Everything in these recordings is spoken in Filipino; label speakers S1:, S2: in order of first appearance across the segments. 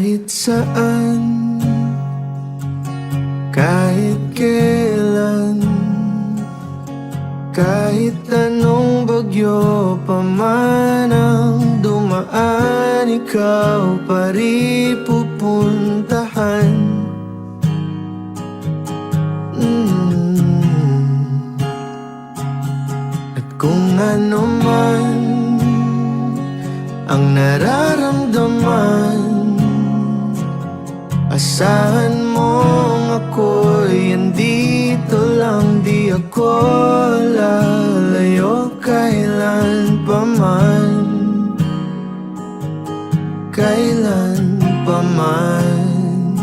S1: Kahit saan, kahit kailan, kahit anong bagyo pa man ang dumaan, ikaw pa rin pupuntahan. At kung ano man ang nararamdaman, asahan mong ako'y andito lang. Di ako lalayo kailan pa man, kailan pa man.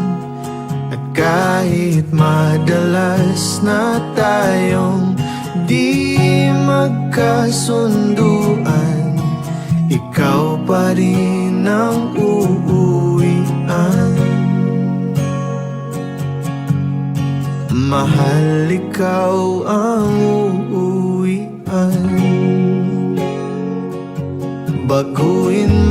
S1: At kahit madalas na tayong di magkasunduan, ikaw pa rin ang uuwian. Mahal, ikaw ang uuwian. Baguhin